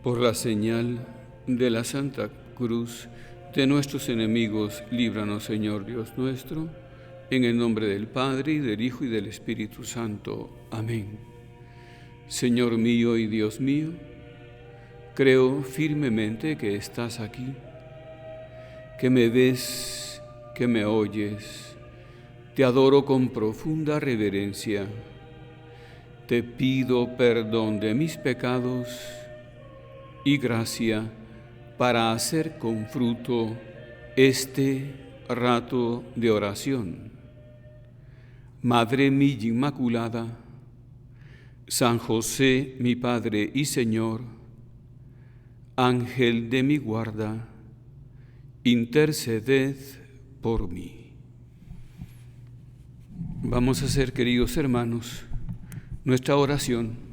Por la señal de la Santa Cruz de nuestros enemigos, líbranos, Señor Dios nuestro, en el nombre del Padre, y del Hijo, y del Espíritu Santo. Amén. Señor mío y Dios mío, creo firmemente que estás aquí, que me ves, que me oyes. Te adoro con profunda reverencia. Te pido perdón de mis pecados y gracia para hacer con fruto este rato de oración. Madre mía Inmaculada, San José, mi Padre y Señor, Ángel de mi guarda, interceded por mí. Vamos a hacer, queridos hermanos, nuestra oración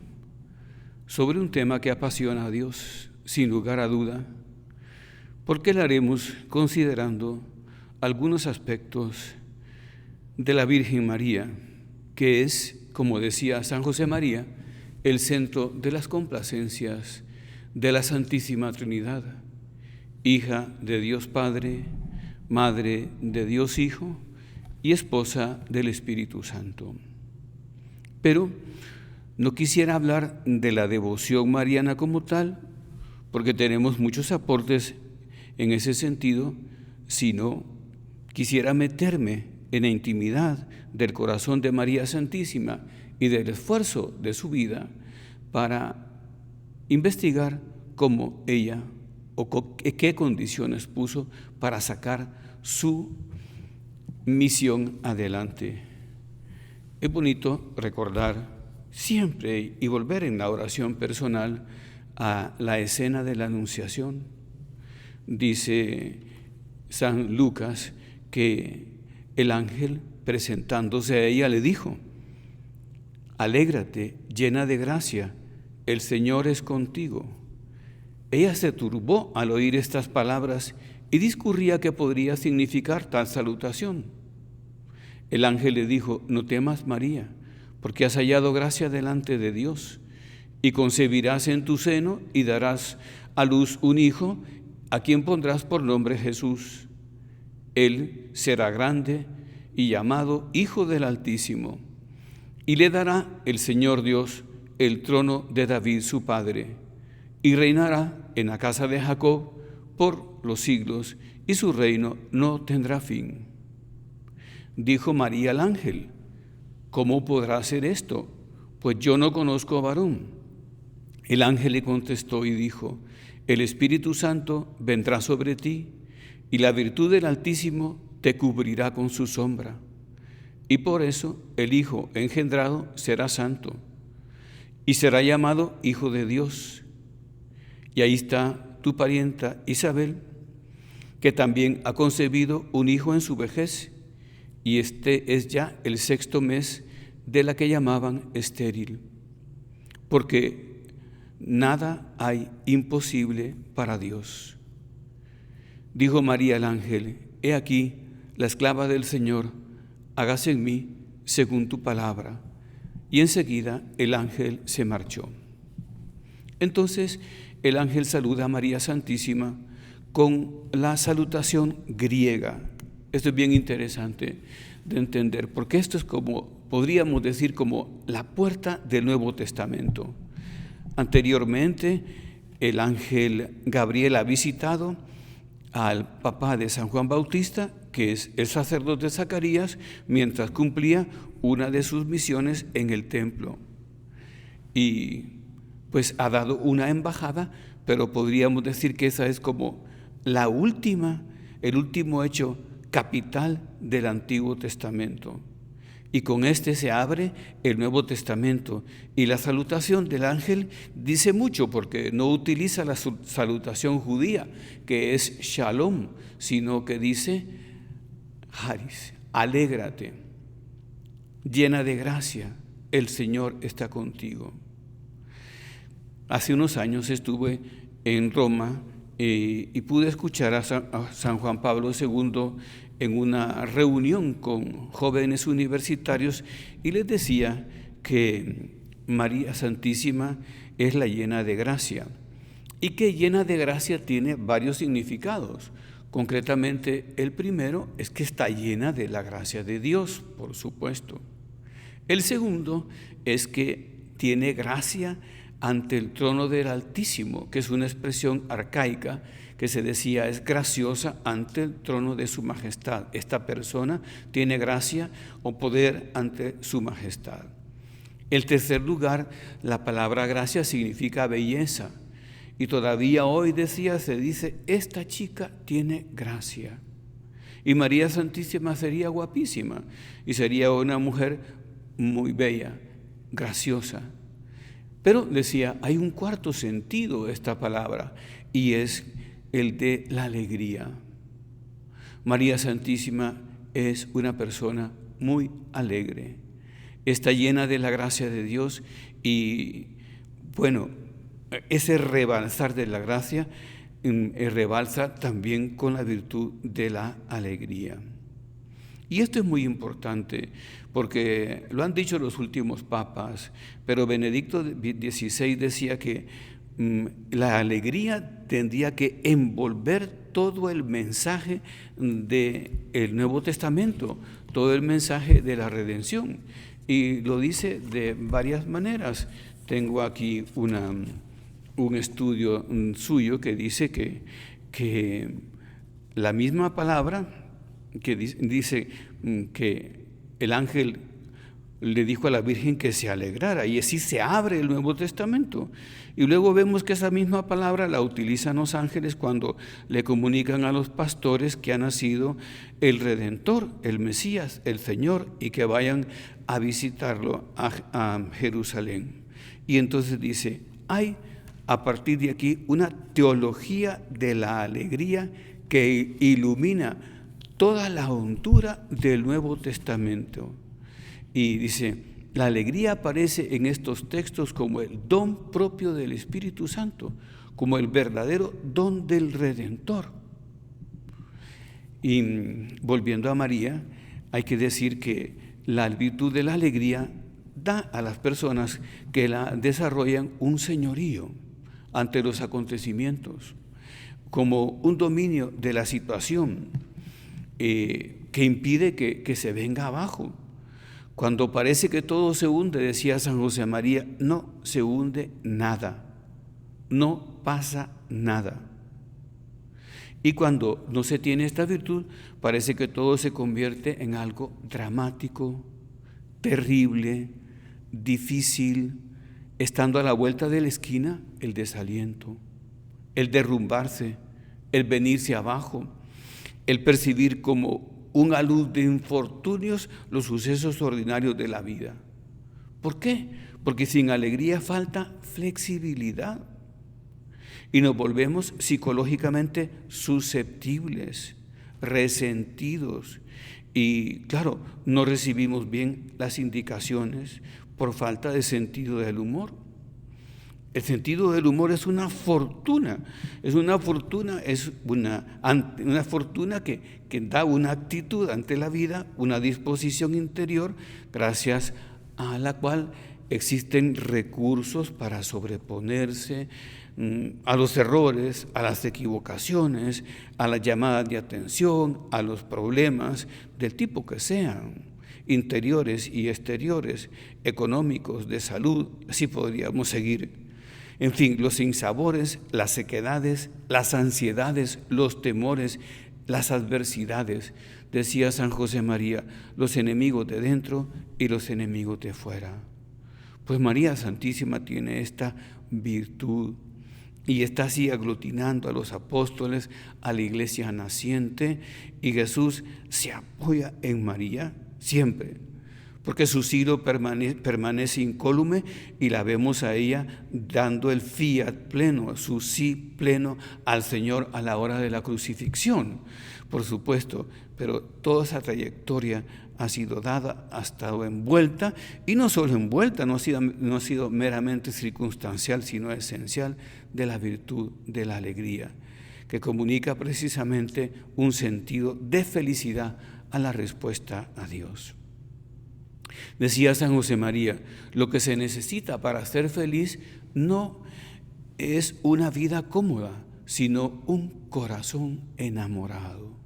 sobre un tema que apasiona a Dios, sin lugar a duda, porque la haremos considerando algunos aspectos de la Virgen María, que es, como decía San José María, el centro de las complacencias de la Santísima Trinidad, hija de Dios Padre, madre de Dios Hijo y esposa del Espíritu Santo. Pero no quisiera hablar de la devoción mariana como tal, porque tenemos muchos aportes en ese sentido, sino quisiera meterme en la intimidad del corazón de María Santísima y del esfuerzo de su vida para investigar cómo ella o qué condiciones puso para sacar su misión adelante. Es bonito recordar siempre y volver en la oración personal a la escena de la Anunciación. Dice San Lucas que el ángel, presentándose a ella, le dijo: alégrate, llena de gracia, el Señor es contigo. Ella se turbó al oír estas palabras y discurría qué podría significar tal salutación. El ángel le dijo: no temas, María, porque has hallado gracia delante de Dios, y concebirás en tu seno y darás a luz un hijo, a quien pondrás por nombre Jesús. Él será grande y llamado Hijo del Altísimo, y le dará el Señor Dios el trono de David su padre, y reinará en la casa de Jacob por los siglos, y su reino no tendrá fin. Dijo María al ángel: ¿cómo podrá ser esto? Pues yo no conozco varón. El ángel le contestó y dijo: el Espíritu Santo vendrá sobre ti, y la virtud del Altísimo te cubrirá con su sombra. Y por eso el Hijo engendrado será santo, y será llamado Hijo de Dios. Y ahí está tu parienta Isabel, que también ha concebido un hijo en su vejez, y este es ya el 6º mes de la que llamaban estéril, porque nada hay imposible para Dios. Dijo María al ángel: he aquí la esclava del Señor, hágase en mí según tu palabra. Y enseguida el ángel se marchó. Entonces el ángel saluda a María Santísima con la salutación griega. Esto es bien interesante de entender, porque esto es como, podríamos decir, como la puerta del Nuevo Testamento. Anteriormente, el ángel Gabriel ha visitado al papá de San Juan Bautista, que es el sacerdote Zacarías, mientras cumplía una de sus misiones en el templo. Y pues ha dado una embajada, pero podríamos decir que esa es como el último hecho capital del Antiguo Testamento. Y con este se abre el Nuevo Testamento. Y la salutación del ángel dice mucho, porque no utiliza la salutación judía, que es shalom, sino que dice haris, alégrate, llena de gracia, el Señor está contigo. Hace unos años estuve en Roma y pude escuchar a San Juan Pablo II en una reunión con jóvenes universitarios y les decía que María Santísima es la llena de gracia y que llena de gracia tiene varios significados. Concretamente, el primero es que está llena de la gracia de Dios, por supuesto. El segundo es que tiene gracia ante el trono del Altísimo, que es una expresión arcaica que se decía es graciosa ante el trono de su majestad. Esta persona tiene gracia o poder ante su majestad. En tercer lugar, la palabra gracia significa belleza. Y todavía hoy se dice, esta chica tiene gracia. Y María Santísima sería guapísima y sería una mujer muy bella, graciosa. Pero decía, hay un cuarto sentido de esta palabra y es el de la alegría. María Santísima es una persona muy alegre. Está llena de la gracia de Dios y, bueno, ese rebalsar de la gracia rebalsa también con la virtud de la alegría. Y esto es muy importante porque lo han dicho los últimos papas, pero Benedicto XVI decía que la alegría tendría que envolver todo el mensaje del Nuevo Testamento, todo el mensaje de la redención. Y lo dice de varias maneras. Tengo aquí un estudio suyo que dice que la misma palabra que dice que el ángel le dijo a la Virgen que se alegrara, y así se abre el Nuevo Testamento. Y luego vemos que esa misma palabra la utilizan los ángeles cuando le comunican a los pastores que ha nacido el Redentor, el Mesías, el Señor, y que vayan a visitarlo a Jerusalén. Y entonces dice, hay a partir de aquí una teología de la alegría que ilumina toda la hondura del Nuevo Testamento. Y dice, la alegría aparece en estos textos como el don propio del Espíritu Santo, como el verdadero don del Redentor. Y volviendo a María, hay que decir que la virtud de la alegría da a las personas que la desarrollan un señorío ante los acontecimientos, como un dominio de la situación que impide que se venga abajo. Cuando parece que todo se hunde, decía San José María, no se hunde nada, no pasa nada. Y cuando no se tiene esta virtud, parece que todo se convierte en algo dramático, terrible, difícil, estando a la vuelta de la esquina, el desaliento, el derrumbarse, el venirse abajo, el percibir como una luz de infortunios los sucesos ordinarios de la vida. ¿Por qué? Porque sin alegría falta flexibilidad y nos volvemos psicológicamente susceptibles, resentidos y, claro, no recibimos bien las indicaciones por falta de sentido del humor. El sentido del humor es una fortuna, que da una actitud ante la vida, una disposición interior, gracias a la cual existen recursos para sobreponerse a los errores, a las equivocaciones, a las llamadas de atención, a los problemas del tipo que sean, interiores y exteriores, económicos, de salud, así podríamos seguir. En fin, los sinsabores, las sequedades, las ansiedades, los temores, las adversidades, decía San José María, los enemigos de dentro y los enemigos de fuera. Pues María Santísima tiene esta virtud y está así aglutinando a los apóstoles, a la iglesia naciente, y Jesús se apoya en María siempre, porque su silo permanece incólume y la vemos a ella dando el fiat pleno, su sí pleno al Señor a la hora de la crucifixión, por supuesto, pero toda esa trayectoria ha sido dada, ha estado envuelta, y no solo envuelta, no ha sido meramente circunstancial, sino esencial de la virtud de la alegría. que comunica precisamente un sentido de felicidad a la respuesta a Dios. Decía San José María, lo que se necesita para ser feliz no es una vida cómoda, sino un corazón enamorado.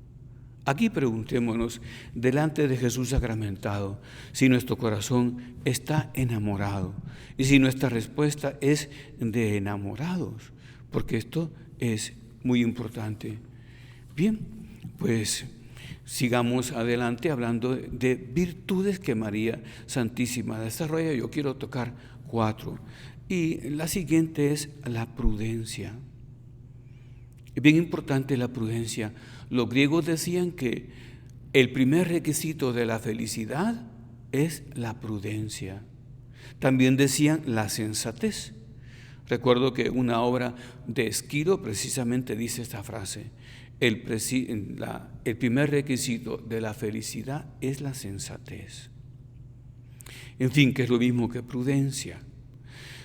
Aquí preguntémonos, delante de Jesús sacramentado, si nuestro corazón está enamorado y si nuestra respuesta es de enamorados, porque esto es muy importante. Bien, pues sigamos adelante hablando de virtudes que María Santísima desarrolla. Yo quiero tocar 4 y la siguiente es la prudencia. Es bien importante la prudencia. Los griegos decían que el primer requisito de la felicidad es la prudencia. También decían la sensatez. Recuerdo que una obra de Esquilo precisamente dice esta frase: el primer requisito de la felicidad es la sensatez. En fin, que es lo mismo que prudencia.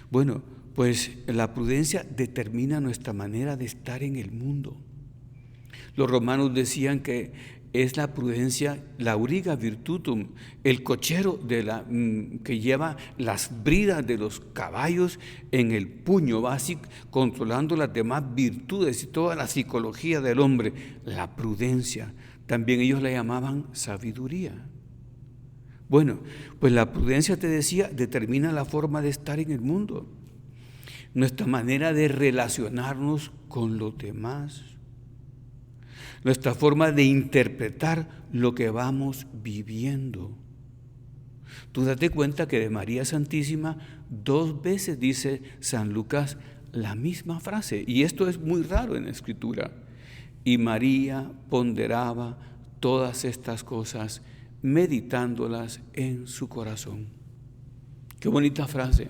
Bueno, pues la prudencia determina nuestra manera de estar en el mundo. Los romanos decían que es la prudencia, la auriga virtutum, el cochero que lleva las bridas de los caballos en el puño, va así controlando las demás virtudes y toda la psicología del hombre, la prudencia. También ellos la llamaban sabiduría. Bueno, pues la prudencia, te decía, determina la forma de estar en el mundo, nuestra manera de relacionarnos con los demás, nuestra forma de interpretar lo que vamos viviendo. Tú date cuenta que de María Santísima 2 veces dice San Lucas la misma frase, y esto es muy raro en la Escritura. Y María ponderaba todas estas cosas, meditándolas en su corazón. Qué bonita frase.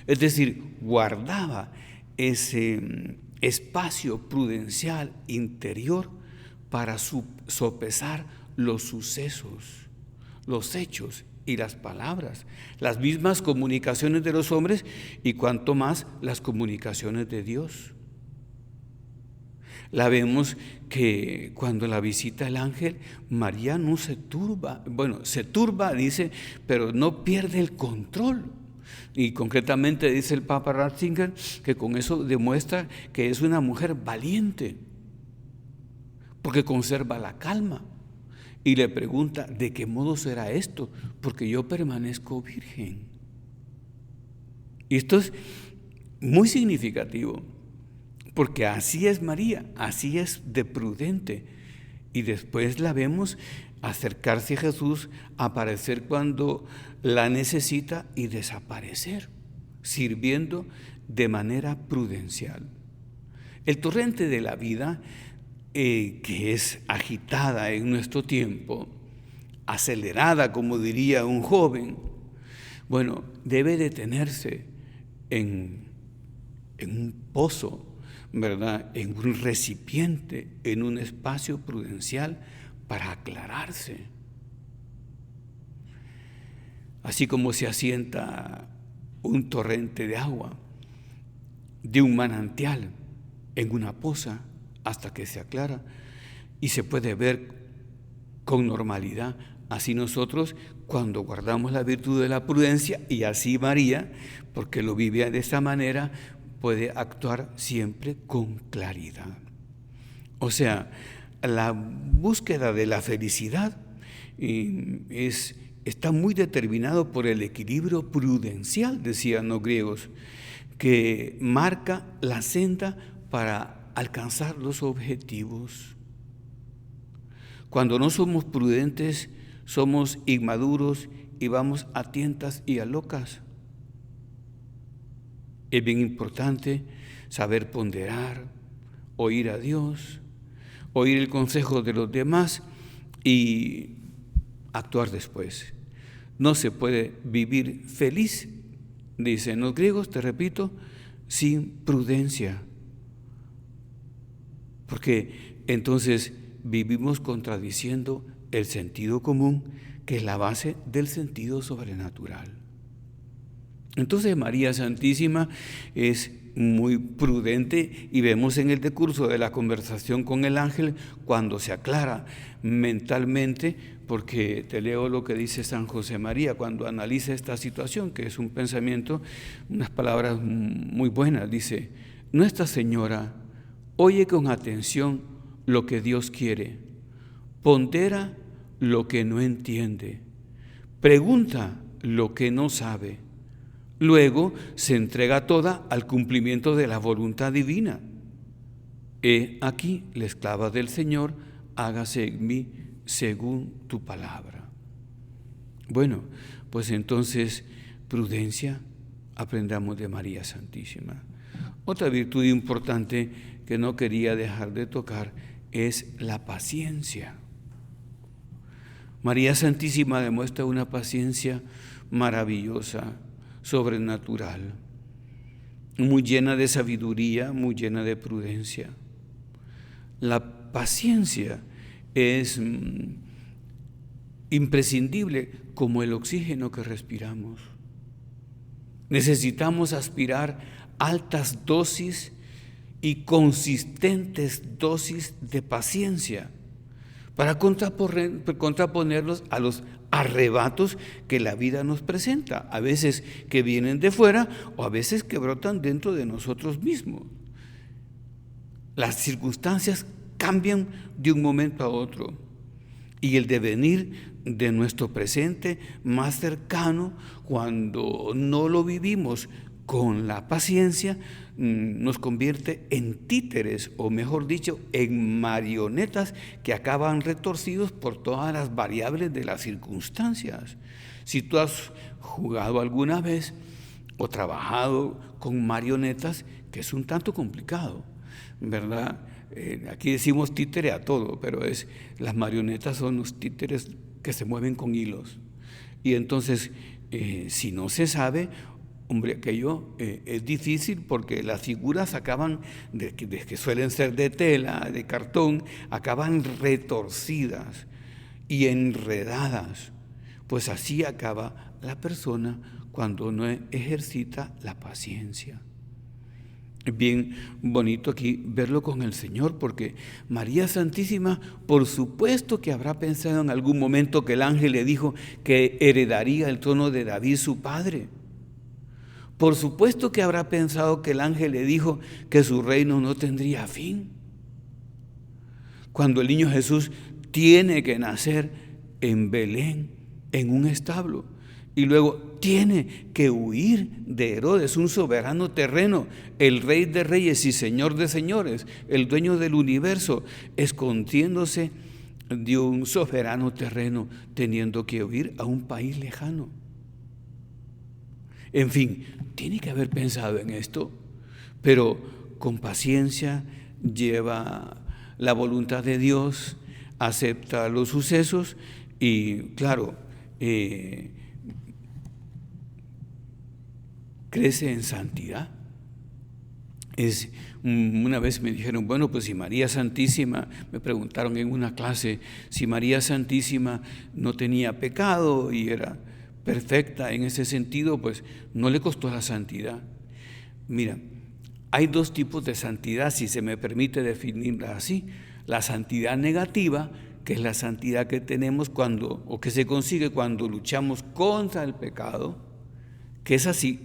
Es decir, guardaba ese espacio prudencial interior para sopesar los sucesos, los hechos y las palabras, las mismas comunicaciones de los hombres y cuanto más las comunicaciones de Dios. La vemos que cuando la visita el ángel, María no se turba, se turba, dice, pero no pierde el control. Y concretamente dice el Papa Ratzinger que con eso demuestra que es una mujer valiente, porque conserva la calma. Y le pregunta, ¿de qué modo será esto? Porque yo permanezco virgen. Y esto es muy significativo, porque así es María, así es de prudente. Y después la vemos acercarse a Jesús, aparecer cuando la necesita y desaparecer, sirviendo de manera prudencial. El torrente de la vida, que es agitada en nuestro tiempo, acelerada, como diría un joven, debe detenerse en un pozo, ¿verdad?, en un recipiente, en un espacio prudencial para aclararse. Así como se asienta un torrente de agua de un manantial en una poza hasta que se aclara y se puede ver con normalidad. Así nosotros, cuando guardamos la virtud de la prudencia, y así María, porque lo vive de esta manera, puede actuar siempre con claridad. O sea, la búsqueda de la felicidad está muy determinado por el equilibrio prudencial, decían los griegos, que marca la senda para alcanzar los objetivos. Cuando no somos prudentes, somos inmaduros y vamos a tientas y a locas. Es bien importante saber ponderar, oír a Dios, oír el consejo de los demás y actuar después. No se puede vivir feliz, dicen los griegos, te repito, sin prudencia, porque entonces vivimos contradiciendo el sentido común, que es la base del sentido sobrenatural. Entonces María Santísima es muy prudente, y vemos en el decurso de la conversación con el ángel cuando se aclara mentalmente, porque te leo lo que dice San José María cuando analiza esta situación, que es un pensamiento, unas palabras muy buenas. Dice: Nuestra Señora oye con atención lo que Dios quiere, pondera lo que no entiende, pregunta lo que no sabe, luego se entrega toda al cumplimiento de la voluntad divina. He aquí la esclava del Señor, hágase en mí según tu palabra. Bueno, pues entonces, prudencia, aprendamos de María Santísima. Otra virtud importante que no quería dejar de tocar es la paciencia. María Santísima demuestra una paciencia maravillosa, sobrenatural, muy llena de sabiduría, muy llena de prudencia. La paciencia es imprescindible como el oxígeno que respiramos. Necesitamos aspirar altas dosis y consistentes dosis de paciencia para contraponerlos a los arrebatos que la vida nos presenta, a veces que vienen de fuera o a veces que brotan dentro de nosotros mismos. Las circunstancias cambian de un momento a otro y el devenir de nuestro presente más cercano, cuando no lo vivimos con la paciencia, nos convierte en títeres, o mejor dicho, en marionetas que acaban retorcidos por todas las variables de las circunstancias. Si tú has jugado alguna vez o trabajado con marionetas, que es un tanto complicado, ¿verdad? Aquí decimos títere a todo, pero las marionetas son los títeres que se mueven con hilos. Y entonces, si no se sabe, hombre, aquello es difícil, porque las figuras acaban, de que suelen ser de tela, de cartón, acaban retorcidas y enredadas. Pues así acaba la persona cuando no ejercita la paciencia. Es bien bonito aquí verlo con el Señor, porque María Santísima, por supuesto que habrá pensado en algún momento que el ángel le dijo que heredaría el trono de David, su padre. Por supuesto que habrá pensado que el ángel le dijo que su reino no tendría fin. Cuando el niño Jesús tiene que nacer en Belén, en un establo, y luego tiene que huir de Herodes, un soberano terreno, el rey de reyes y señor de señores, el dueño del universo, escondiéndose de un soberano terreno, teniendo que huir a un país lejano. En fin, tiene que haber pensado en esto, pero con paciencia lleva la voluntad de Dios, acepta los sucesos y, claro, crece en santidad. Una vez me dijeron, bueno, pues si María Santísima, me preguntaron en una clase, si María Santísima no tenía pecado y era perfecta en ese sentido, pues no le costó la santidad. Mira, hay dos tipos de santidad, si se me permite definirla así. La santidad negativa, que es la santidad que tenemos o que se consigue cuando luchamos contra el pecado, que es así,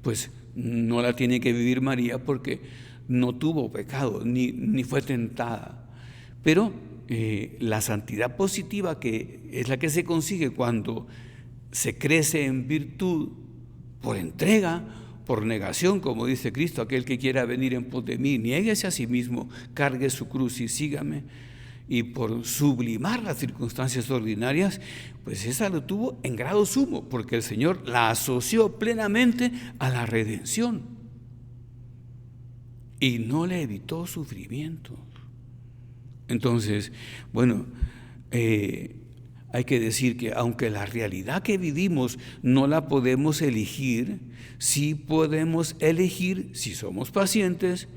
pues no la tiene que vivir María, porque no tuvo pecado, ni fue tentada. Pero la santidad positiva, que es la que se consigue cuando se crece en virtud por entrega, por negación, como dice Cristo: aquel que quiera venir en pos de mí, niéguese a sí mismo, cargue su cruz y sígame. Y por sublimar las circunstancias ordinarias, pues esa lo tuvo en grado sumo, porque el Señor la asoció plenamente a la redención y no le evitó sufrimiento. Entonces, bueno, hay que decir que aunque la realidad que vivimos no la podemos elegir, sí podemos elegir, si somos pacientes,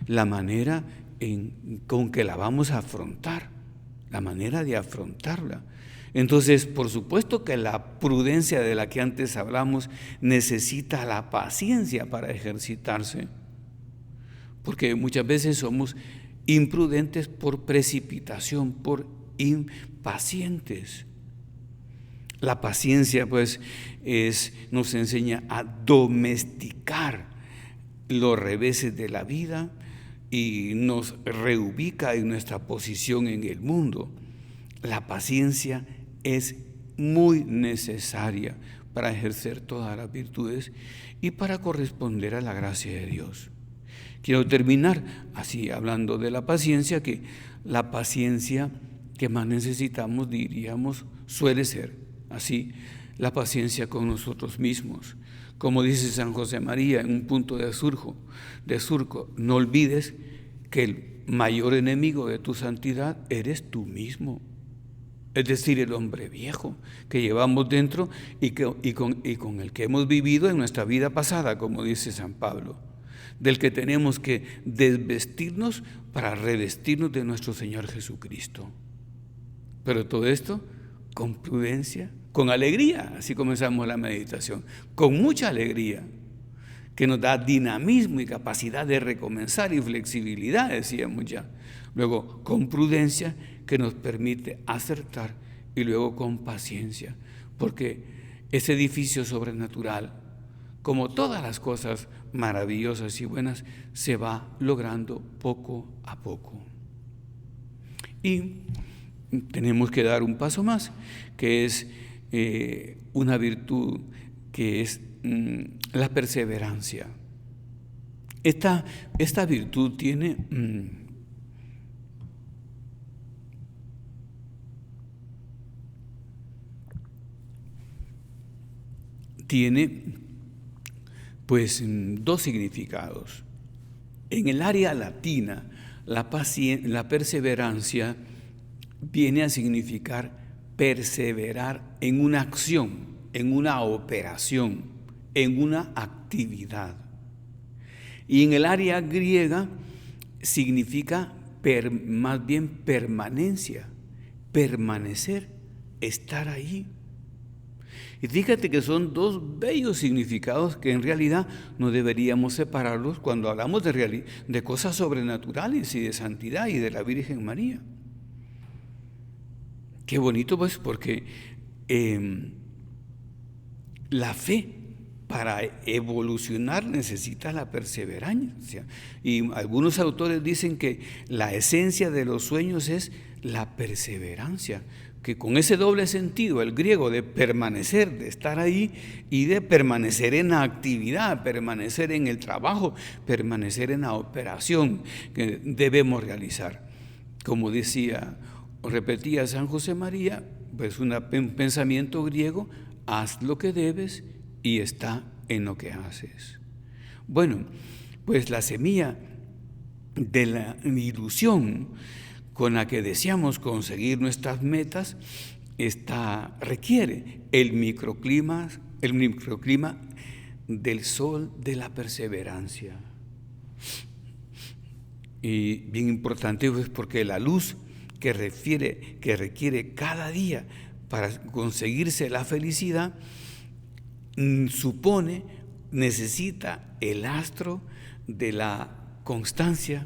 la manera con que la vamos a afrontar, la manera de afrontarla. Entonces, por supuesto que la prudencia de la que antes hablamos necesita la paciencia para ejercitarse. porque muchas veces somos imprudentes por precipitación, por impacientes. La paciencia, pues, nos enseña a domesticar los reveses de la vida y nos reubica en nuestra posición en el mundo. La paciencia es muy necesaria para ejercer todas las virtudes y para corresponder a la gracia de Dios. Quiero terminar así hablando de la paciencia, que la paciencia que más necesitamos, diríamos, suele ser así, la paciencia con nosotros mismos. Como dice San José María en un punto de surco, no olvides que el mayor enemigo de tu santidad eres tú mismo. Es decir, el hombre viejo que llevamos dentro y con el que hemos vivido en nuestra vida pasada, como dice San Pablo, del que tenemos que desvestirnos para revestirnos de nuestro Señor Jesucristo. Pero todo esto con prudencia, con alegría, así comenzamos la meditación, con mucha alegría, que nos da dinamismo y capacidad de recomenzar y flexibilidad, decíamos ya. Luego, con prudencia, que nos permite acertar, y luego con paciencia, porque ese edificio sobrenatural, como todas las cosas maravillosas y buenas, se va logrando poco a poco. Y tenemos que dar un paso más, que es una virtud que es la perseverancia. Esta virtud tiene pues dos significados. En el área latina, la perseverancia viene a significar perseverar en una acción, en una operación, en una actividad. Y en el área griega significa más bien permanencia, permanecer, estar ahí. Y fíjate que son dos bellos significados que en realidad no deberíamos separarlos cuando hablamos de cosas sobrenaturales y de santidad y de la Virgen María. Qué bonito, pues, porque la fe para evolucionar necesita la perseverancia. Y algunos autores dicen que la esencia de los sueños es la perseverancia, que con ese doble sentido, el griego de permanecer, de estar ahí, y de permanecer en la actividad, permanecer en el trabajo, permanecer en la operación que debemos realizar. Como decía o repetía San José María, pues un pensamiento griego: haz lo que debes y está en lo que haces. Bueno, pues la semilla de la ilusión con la que deseamos conseguir nuestras metas requiere el microclima del sol de la perseverancia. Y bien importante, pues, porque la luz que requiere cada día para conseguirse la felicidad necesita el astro de la constancia,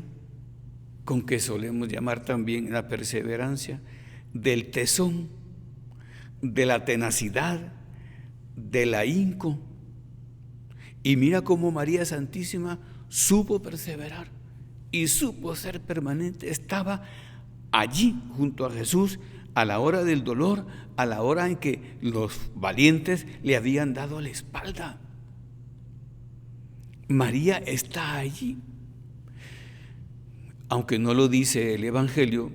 con que solemos llamar también la perseverancia, del tesón, de la tenacidad, del ahínco. Y mira cómo María Santísima supo perseverar y supo ser permanente. Estaba allí junto a Jesús a la hora del dolor, a la hora en que los valientes le habían dado la espalda. María está allí. Aunque no lo dice el Evangelio,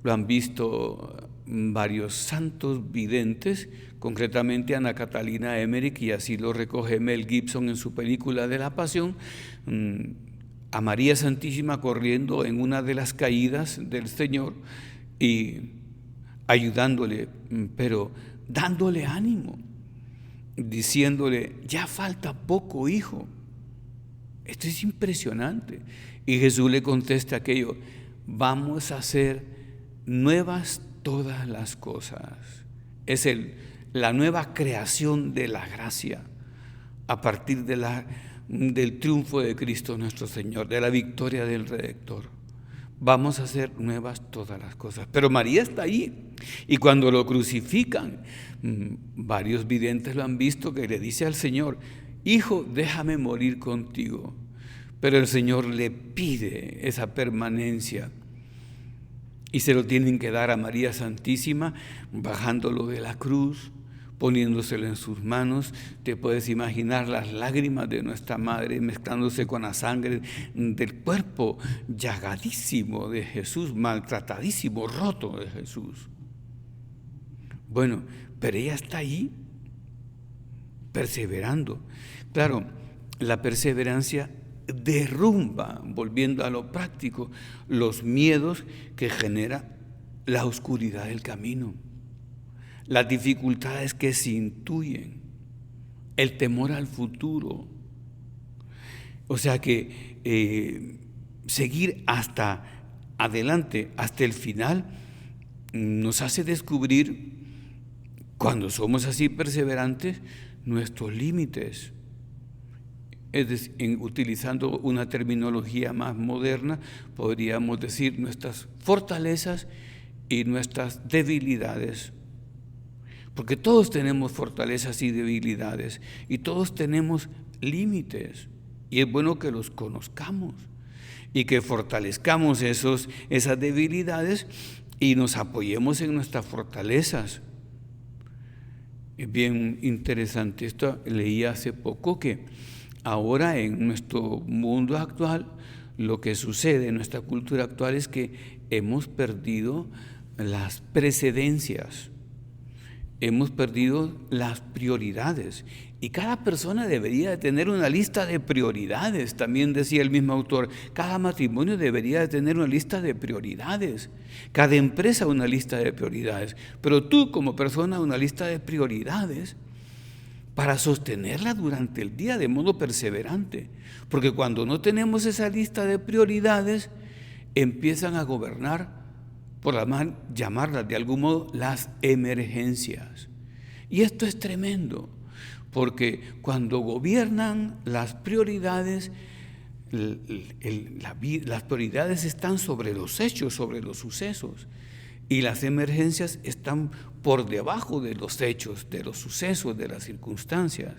lo han visto varios santos videntes, concretamente Ana Catalina Emmerich, y así lo recoge Mel Gibson en su película de la Pasión, a María Santísima corriendo en una de las caídas del Señor y ayudándole, pero dándole ánimo, diciéndole: ya falta poco, hijo. Esto es impresionante. Y Jesús le contesta aquello: vamos a hacer nuevas todas las cosas. Es la nueva creación de la gracia a partir de la del triunfo de Cristo nuestro Señor, de la victoria del Redentor. Vamos a hacer nuevas todas las cosas. Pero María está ahí. Y cuando lo crucifican, varios videntes lo han visto, que le dice al Señor: Hijo, déjame morir contigo. Pero el Señor le pide esa permanencia. Y se lo tienen que dar a María Santísima, bajándolo de la cruz, poniéndoselo en sus manos. Te puedes imaginar las lágrimas de nuestra madre mezclándose con la sangre del cuerpo llagadísimo de Jesús, maltratadísimo, roto de Jesús. Bueno, pero ella está ahí, perseverando. Claro, la perseverancia derrumba, volviendo a lo práctico, los miedos que genera la oscuridad del camino, las dificultades que se intuyen, el temor al futuro. O sea que seguir hasta adelante, hasta el final, nos hace descubrir, cuando somos así perseverantes, nuestros límites. Es decir, utilizando una terminología más moderna, podríamos decir nuestras fortalezas y nuestras debilidades. Porque todos tenemos fortalezas y debilidades, y todos tenemos límites, y es bueno que los conozcamos y que fortalezcamos esas debilidades y nos apoyemos en nuestras fortalezas. Es bien interesante esto. Leí hace poco que ahora en nuestro mundo actual, lo que sucede en nuestra cultura actual es que hemos perdido las precedencias, hemos perdido las prioridades, y cada persona debería de tener una lista de prioridades. También decía el mismo autor, cada matrimonio debería de tener una lista de prioridades, cada empresa una lista de prioridades, pero tú como persona una lista de prioridades para sostenerla durante el día de modo perseverante. Porque cuando no tenemos esa lista de prioridades, empiezan a gobernar, por llamarlas de algún modo, las emergencias. Y esto es tremendo, porque cuando gobiernan las prioridades, las prioridades están sobre los hechos, sobre los sucesos, y las emergencias están por debajo de los hechos, de los sucesos, de las circunstancias.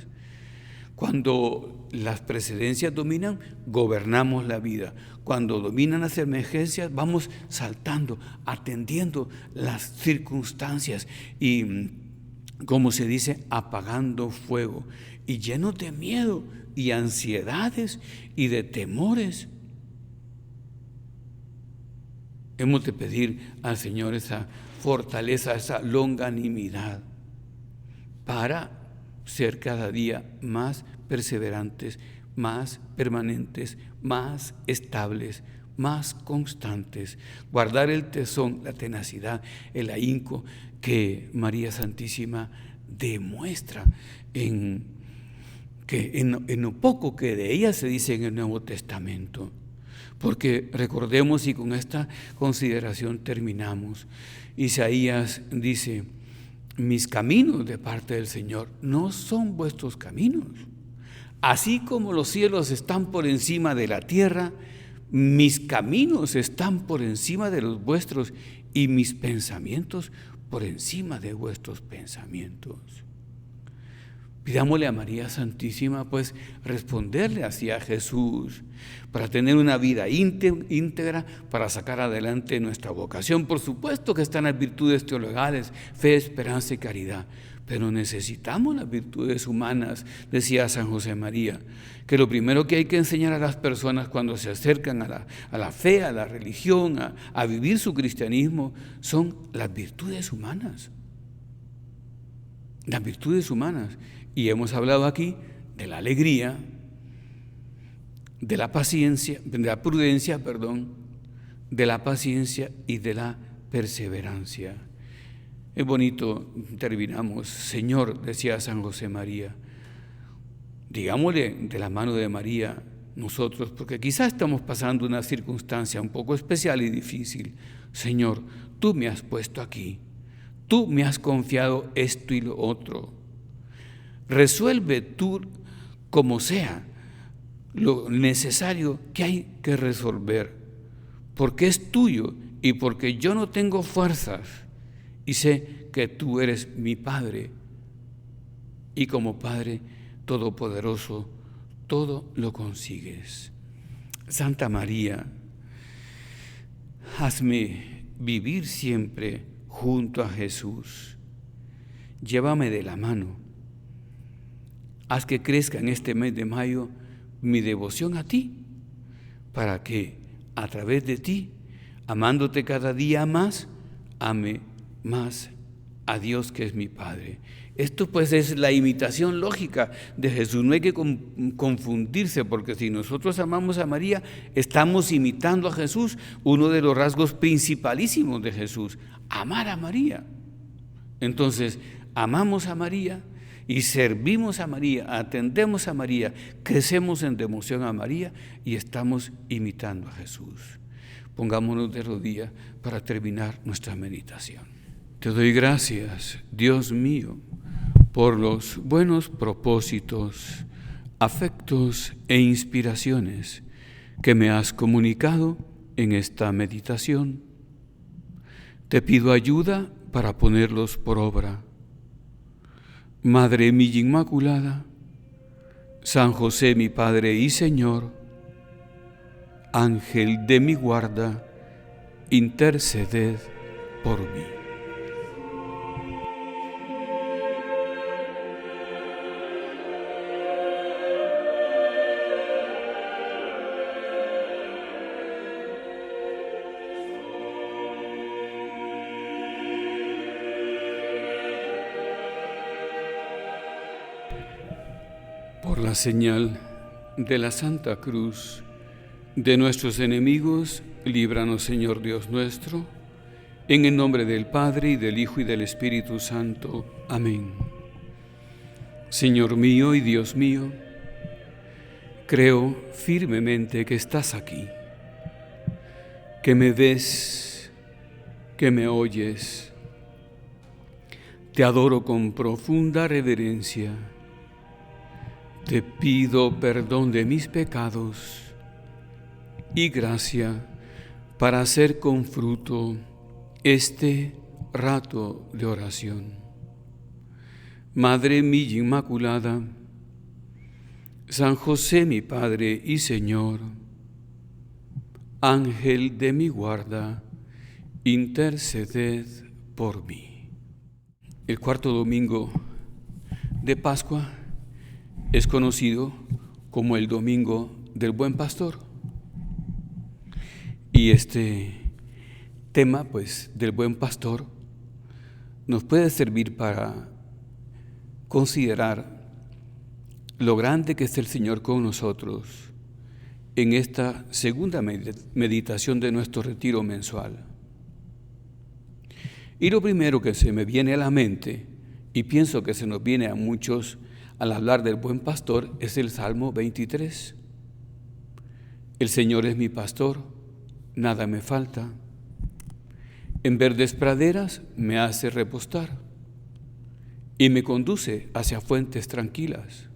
Cuando las precedencias dominan, gobernamos la vida. Cuando dominan las emergencias, vamos saltando, atendiendo las circunstancias y, como se dice, apagando fuego, y llenos de miedo y ansiedades y de temores. Hemos de pedir al Señor esa fortaleza, esa longanimidad para ser cada día más perseverantes, más permanentes, más estables, más constantes. Guardar el tesón, la tenacidad, el ahínco que María Santísima demuestra en lo poco que de ella se dice en el Nuevo Testamento. Porque recordemos, y con esta consideración terminamos, Isaías dice: mis caminos de parte del Señor no son vuestros caminos. Así como los cielos están por encima de la tierra, mis caminos están por encima de los vuestros, y mis pensamientos por encima de vuestros pensamientos. Pidámosle a María Santísima, pues, responderle así a Jesús, para tener una vida íntegra, para sacar adelante nuestra vocación. Por supuesto que están las virtudes teologales, fe, esperanza y caridad, pero necesitamos las virtudes humanas. Decía San José María, que lo primero que hay que enseñar a las personas cuando se acercan a la fe, a la religión, a vivir su cristianismo, son las virtudes humanas. Las virtudes humanas. Y hemos hablado aquí de la alegría, de la paciencia, de la prudencia, de la paciencia y de la perseverancia. Es bonito, terminamos. Señor, decía San José María, digámosle de la mano de María nosotros, porque quizás estamos pasando una circunstancia un poco especial y difícil. Señor, tú me has puesto aquí, tú me has confiado esto y lo otro. Resuelve tú como sea lo necesario que hay que resolver, porque es tuyo y porque yo no tengo fuerzas y sé que tú eres mi Padre y como Padre todopoderoso todo lo consigues. Santa María, hazme vivir siempre junto a Jesús. Llévame de la mano. Haz que crezca en este mes de mayo mi devoción a ti, para que a través de ti, amándote cada día más, ame más a Dios que es mi Padre. Esto pues es la imitación lógica de Jesús. No hay que confundirse, porque si nosotros amamos a María, estamos imitando a Jesús, uno de los rasgos principalísimos de Jesús, amar a María. Entonces, amamos a María y servimos a María, atendemos a María, crecemos en devoción a María y estamos imitando a Jesús. Pongámonos de rodillas para terminar nuestra meditación. Te doy gracias, Dios mío, por los buenos propósitos, afectos e inspiraciones que me has comunicado en esta meditación. Te pido ayuda para ponerlos por obra. Madre mía Inmaculada, San José mi Padre y Señor, Ángel de mi guarda, interceded por mí. Por la señal de la Santa Cruz de nuestros enemigos, líbranos, Señor Dios nuestro, en el nombre del Padre, y del Hijo, y del Espíritu Santo. Amén. Señor mío y Dios mío, creo firmemente que estás aquí, que me ves, que me oyes. Te adoro con profunda reverencia. Te pido perdón de mis pecados y gracia para hacer con fruto este rato de oración. Madre mía Inmaculada, San José mi Padre y Señor, Ángel de mi guarda, interceded por mí. El cuarto domingo de Pascua es conocido como el Domingo del Buen Pastor. Y este tema, pues, del Buen Pastor nos puede servir para considerar lo grande que es el Señor con nosotros en esta segunda meditación de nuestro retiro mensual. Y lo primero que se me viene a la mente, y pienso que se nos viene a muchos al hablar del Buen Pastor, es el Salmo 23. El Señor es mi pastor, nada me falta. En verdes praderas me hace repostar y me conduce hacia fuentes tranquilas.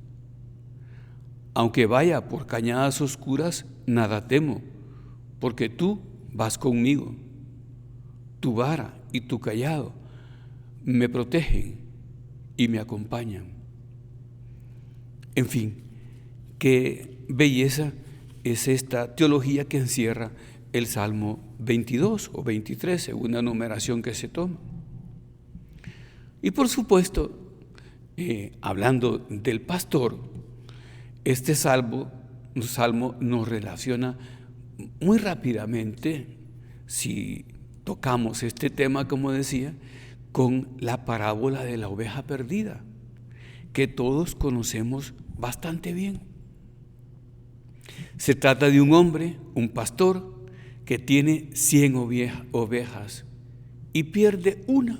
Aunque vaya por cañadas oscuras, nada temo, porque tú vas conmigo. Tu vara y tu cayado me protegen y me acompañan. En fin, qué belleza es esta teología que encierra el Salmo 22 o 23, según la numeración que se toma. Y por supuesto, hablando del pastor, este salmo nos relaciona muy rápidamente, si tocamos este tema, como decía, con la parábola de la oveja perdida, que todos conocemos bastante bien. Se trata de un hombre, un pastor, que tiene 100 ovejas y pierde una.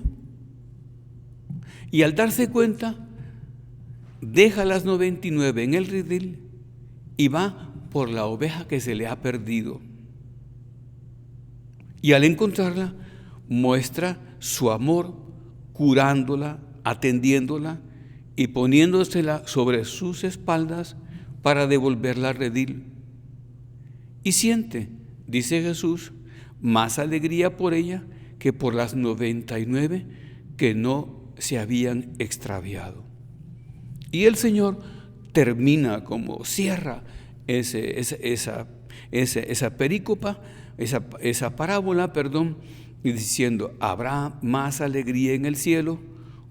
Y al darse cuenta, deja las 99 en el redil y va por la oveja que se le ha perdido. Y al encontrarla, muestra su amor, curándola, atendiéndola y poniéndosela sobre sus espaldas para devolverla al redil. Y siente, dice Jesús, más alegría por ella que por las 99 que no se habían extraviado. Y el Señor termina, como cierra esa perícopa, esa parábola, diciendo: habrá más alegría en el cielo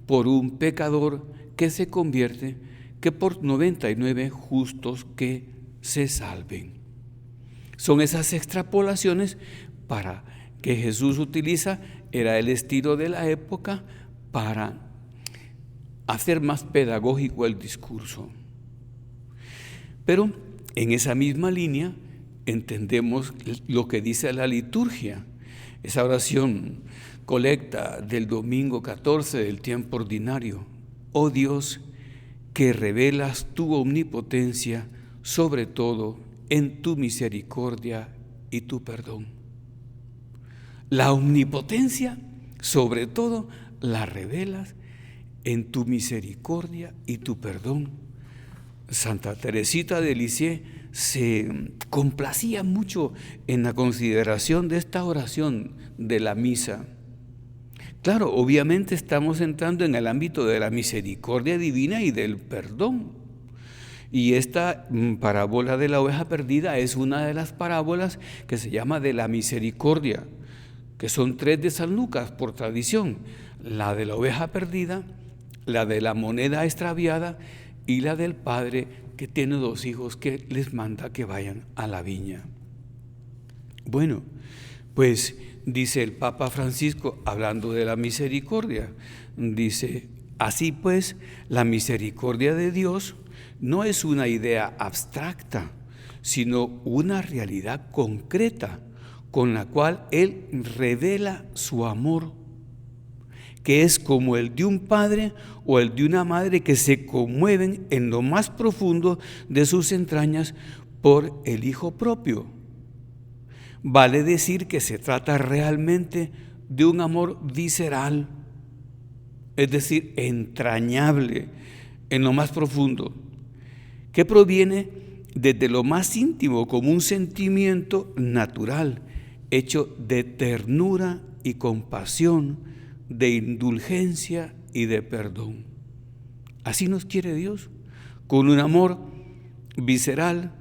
por un pecador que se convierte que por 99 justos que se salven. Son esas extrapolaciones para que Jesús utiliza, era el estilo de la época para hacer más pedagógico el discurso. Pero en esa misma línea entendemos lo que dice la liturgia, esa oración colecta del domingo 14 del tiempo ordinario. Oh Dios, que revelas tu omnipotencia, sobre todo en tu misericordia y tu perdón. La omnipotencia, sobre todo, la revelas en tu misericordia y tu perdón. Santa Teresita de Lisieux se complacía mucho en la consideración de esta oración de la misa. Claro, obviamente estamos entrando en el ámbito de la misericordia divina y del perdón. Y esta parábola de la oveja perdida es una de las parábolas que se llama de la misericordia, que son 3 de San Lucas por tradición: la de la oveja perdida, la de la moneda extraviada y la del padre que tiene 2 hijos que les manda que vayan a la viña. Bueno, pues dice el Papa Francisco, hablando de la misericordia, dice: así pues, la misericordia de Dios no es una idea abstracta, sino una realidad concreta con la cual Él revela su amor, que es como el de un padre o el de una madre que se conmueven en lo más profundo de sus entrañas por el hijo propio. Vale decir que se trata realmente de un amor visceral, es decir, entrañable, en lo más profundo, que proviene desde lo más íntimo como un sentimiento natural, hecho de ternura y compasión, de indulgencia y de perdón. Así nos quiere Dios, con un amor visceral,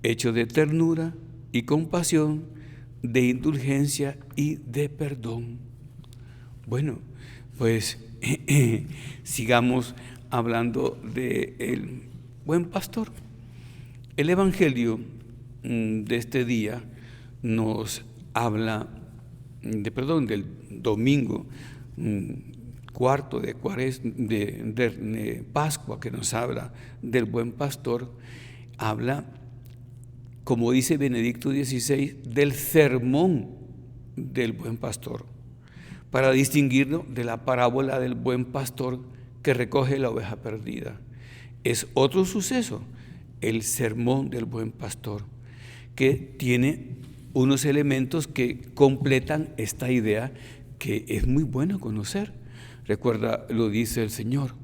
hecho de ternura y compasión, de indulgencia y de perdón. Bueno, pues sigamos hablando del buen pastor. El Evangelio de este día nos habla del domingo cuarto de Pascua, que nos habla del buen pastor. Habla, como dice Benedicto XVI, del sermón del buen pastor, para distinguirlo de la parábola del buen pastor que recoge la oveja perdida. Es otro suceso, el sermón del buen pastor, que tiene unos elementos que completan esta idea que es muy bueno conocer. Recuerda, lo dice el Señor: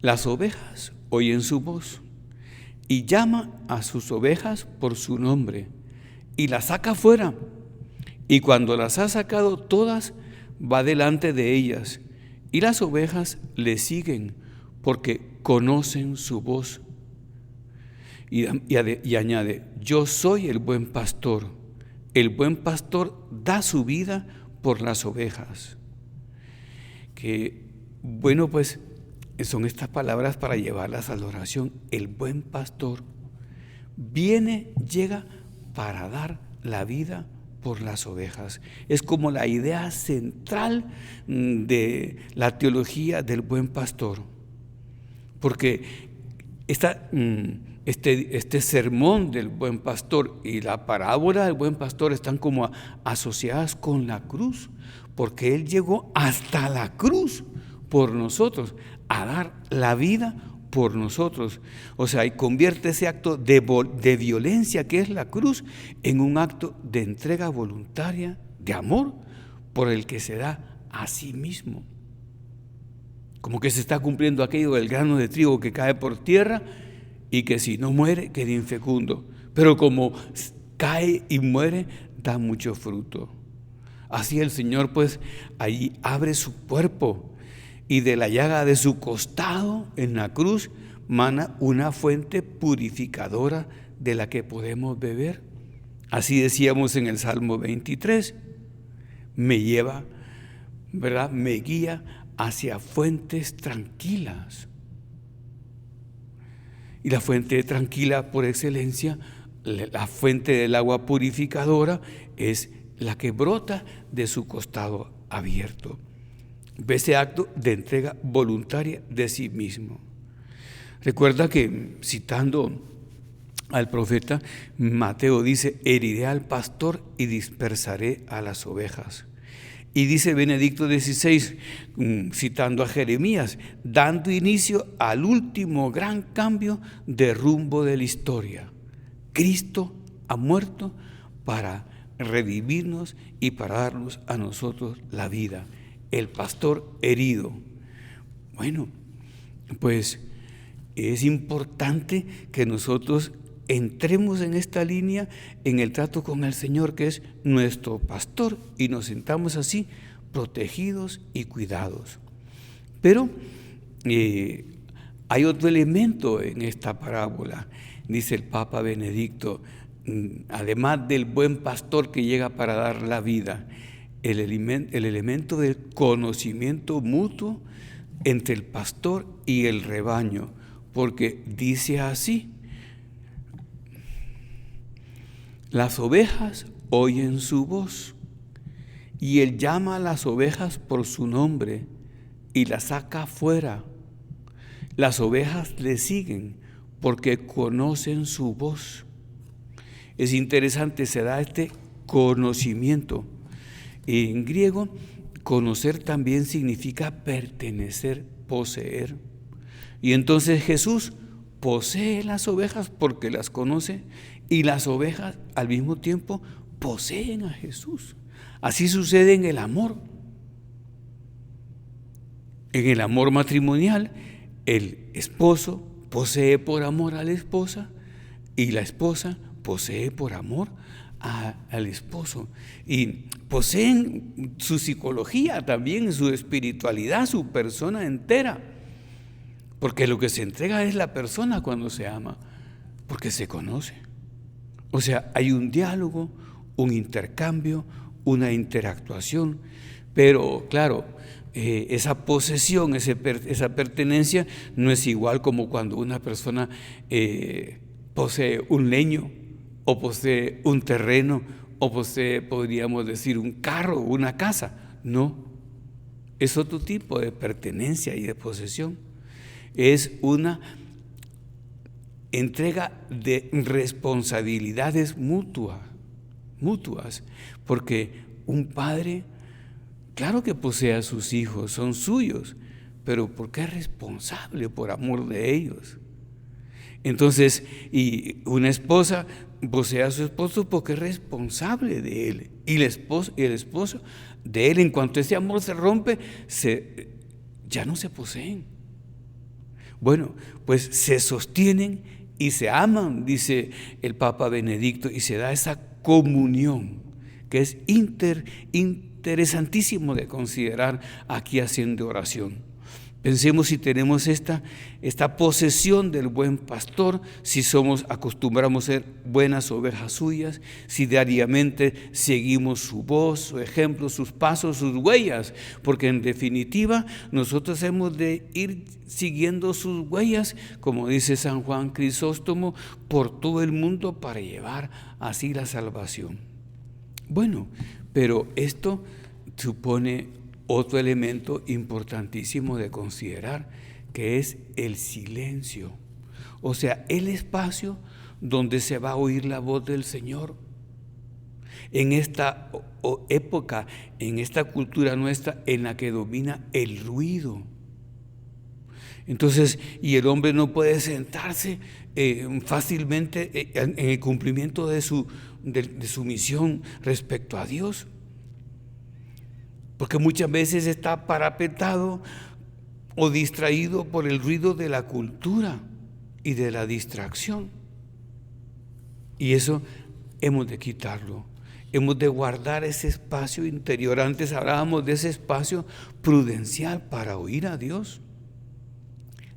las ovejas oyen su voz y llama a sus ovejas por su nombre y las saca fuera, y cuando las ha sacado todas, va delante de ellas, y las ovejas le siguen porque conocen su voz. Y añade: yo soy el buen pastor. El buen pastor da su vida por las ovejas. Que bueno, pues son estas palabras para llevarlas a la oración. El buen pastor llega para dar la vida por las ovejas. Es como la idea central de la teología del buen pastor, porque este sermón del buen pastor y la parábola del buen pastor están como asociadas con la cruz, porque Él llegó hasta la cruz por nosotros, a dar la vida por nosotros. O sea, y convierte ese acto de violencia que es la cruz en un acto de entrega voluntaria, de amor, por el que se da a sí mismo. Como que se está cumpliendo aquello del grano de trigo que cae por tierra y que si no muere, quede infecundo. Pero como cae y muere, da mucho fruto. Así el Señor pues allí abre su cuerpo y de la llaga de su costado en la cruz mana una fuente purificadora de la que podemos beber. Así decíamos en el Salmo 23, me lleva, ¿verdad? Me guía hacia fuentes tranquilas. Y la fuente tranquila por excelencia, la fuente del agua purificadora, es la que brota de su costado abierto. Ese acto de entrega voluntaria de sí mismo. Recuerda que, citando al profeta, Mateo dice, heriré al pastor y dispersaré a las ovejas. Y dice Benedicto XVI, citando a Jeremías, dando inicio al último gran cambio de rumbo de la historia. Cristo ha muerto para revivirnos y para darnos a nosotros la vida. El pastor herido. Bueno, pues es importante que nosotros entremos en esta línea en el trato con el Señor, que es nuestro pastor, y nos sentamos así protegidos y cuidados. Pero hay otro elemento en esta parábola, dice el Papa Benedicto, además del buen pastor que llega para dar la vida, el elemento del conocimiento mutuo entre el pastor y el rebaño, porque dice así, las ovejas oyen su voz y él llama a las ovejas por su nombre y las saca afuera. Las ovejas le siguen porque conocen su voz. Es interesante, se da este conocimiento. En griego, conocer también significa pertenecer, poseer. Y entonces Jesús posee las ovejas porque las conoce, y las ovejas al mismo tiempo poseen a Jesús. Así sucede en el amor. En el amor matrimonial, el esposo posee por amor a la esposa y la esposa posee por amor al esposo. Y poseen su psicología también, su espiritualidad, su persona entera. Porque lo que se entrega es la persona cuando se ama, porque se conoce. O sea, hay un diálogo, un intercambio, una interactuación, pero claro, esa posesión, esa pertenencia no es igual como cuando una persona posee un leño, o posee un terreno, o posee, podríamos decir, un carro, una casa. No, es otro tipo de pertenencia y de posesión. Es una entrega de responsabilidades mutuas, porque un padre, claro que posee a sus hijos, son suyos, pero porque es responsable por amor de ellos. Entonces, y una esposa posee a su esposo porque es responsable de él, y el esposo de él. En cuanto ese amor se rompe, ya no se poseen. Bueno, pues se sostienen y se aman, dice el Papa Benedicto, y se da esa comunión que es interesantísimo de considerar aquí haciendo oración. Pensemos si tenemos esta posesión del buen pastor, si acostumbramos a ser buenas ovejas suyas, si diariamente seguimos su voz, su ejemplo, sus pasos, sus huellas, porque en definitiva nosotros hemos de ir siguiendo sus huellas, como dice San Juan Crisóstomo, por todo el mundo para llevar así la salvación. Bueno, pero esto supone otro elemento importantísimo de considerar, que es el silencio, o sea, el espacio donde se va a oír la voz del Señor. En esta época, en esta cultura nuestra en la que domina el ruido. Entonces, y el hombre no puede sentarse fácilmente en el cumplimiento de su misión respecto a Dios, porque muchas veces está parapetado o distraído por el ruido de la cultura. y de la distracción. Y eso hemos de quitarlo. Hemos de guardar ese espacio interior. Antes hablábamos de ese espacio prudencial para oír a Dios,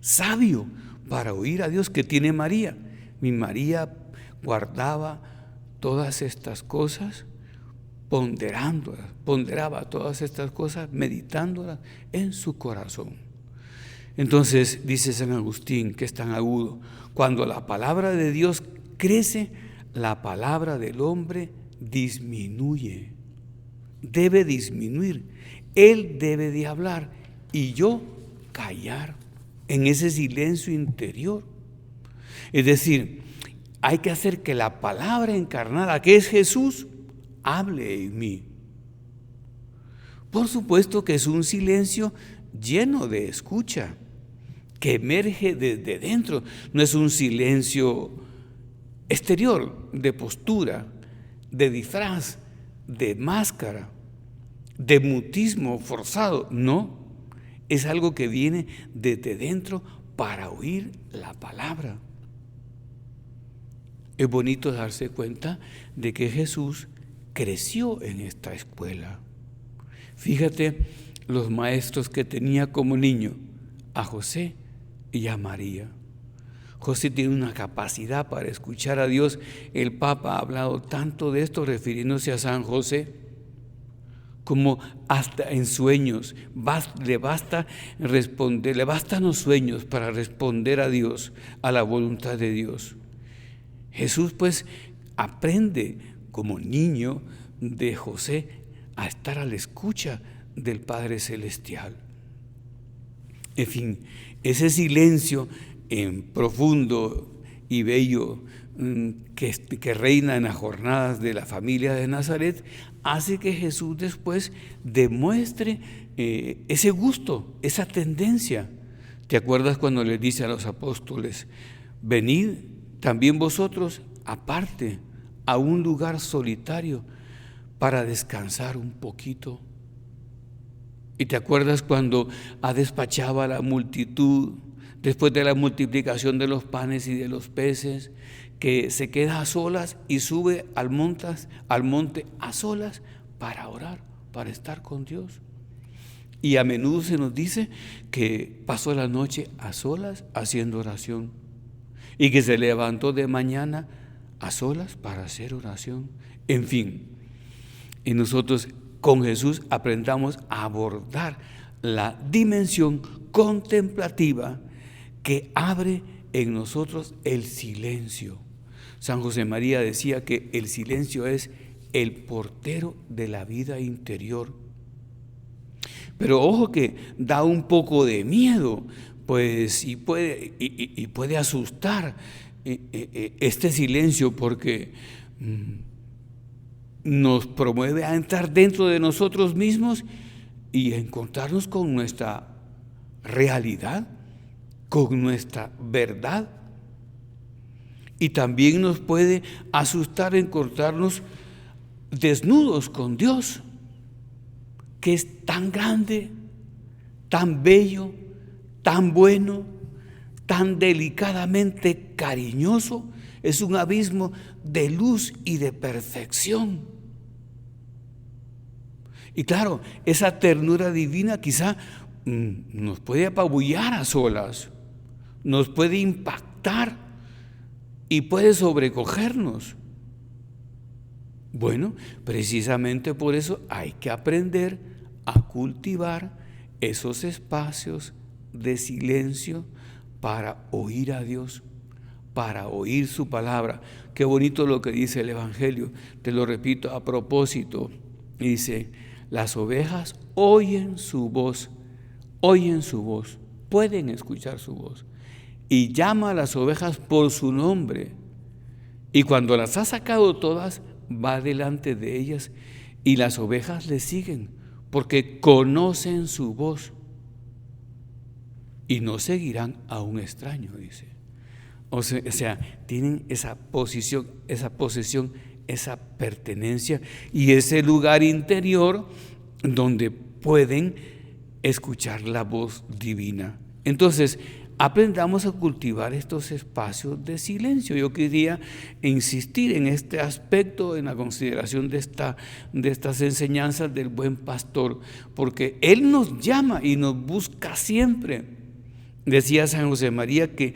sabio para oír a Dios, que tiene María. Mi María guardaba todas estas cosas, ponderaba todas estas cosas, meditándolas en su corazón. Entonces dice San Agustín, que es tan agudo: cuando la palabra de Dios crece, la palabra del hombre disminuye. Debe disminuir. Él debe de hablar y yo callar en ese silencio interior. Es decir, hay que hacer que la palabra encarnada, que es Jesús, hable en mí. Por supuesto que es un silencio lleno de escucha, que emerge desde dentro. No es un silencio exterior, de postura, de disfraz, de máscara, de mutismo forzado. No, es algo que viene desde dentro para oír la palabra. Es bonito darse cuenta de que Jesús creció en esta escuela. Fíjate los maestros que tenía como niño, a José y a María. José tiene una capacidad para escuchar a Dios. El Papa ha hablado tanto de esto refiriéndose a San José, como hasta en sueños le bastan los sueños para responder a Dios, a la voluntad de Dios. Jesús pues aprende como niño de José a estar a la escucha del Padre Celestial. En fin, ese silencio profundo y bello que reina en las jornadas de la familia de Nazaret hace que Jesús después demuestre ese gusto, esa tendencia. ¿Te acuerdas cuando le dice a los apóstoles: venid también vosotros aparte a un lugar solitario para descansar un poquito? ¿Y te acuerdas cuando despachado a la multitud después de la multiplicación de los panes y de los peces, que se queda a solas y sube al monte a solas para orar, para estar con Dios? Y a menudo se nos dice que pasó la noche a solas haciendo oración y que se levantó de mañana a solas para hacer oración. En fin, y nosotros con Jesús aprendamos a abordar la dimensión contemplativa que abre en nosotros el silencio. San José María decía que el silencio es el portero de la vida interior. Pero ojo que da un poco de miedo, pues, y puede asustar este silencio, porque nos promueve a entrar dentro de nosotros mismos y a encontrarnos con nuestra realidad, con nuestra verdad. Y también nos puede asustar encontrarnos desnudos con Dios, que es tan grande, tan bello, tan bueno, tan delicadamente cariñoso. Es un abismo de luz y de perfección. Y claro, esa ternura divina quizá nos puede apabullar a solas, nos puede impactar y puede sobrecogernos. Bueno, precisamente por eso hay que aprender a cultivar esos espacios de silencio para oír a Dios, para oír su palabra. Qué bonito lo que dice el Evangelio, te lo repito a propósito. Dice: las ovejas oyen su voz, pueden escuchar su voz, y llama a las ovejas por su nombre, y cuando las ha sacado todas, va delante de ellas, y las ovejas le siguen, porque conocen su voz, y no seguirán a un extraño, dice. O sea, tienen esa posesión, esa pertenencia y ese lugar interior donde pueden escuchar la voz divina. Entonces, aprendamos a cultivar estos espacios de silencio. Yo quería insistir en este aspecto, en la consideración de estas enseñanzas del buen pastor, porque Él nos llama y nos busca siempre. Decía San José María que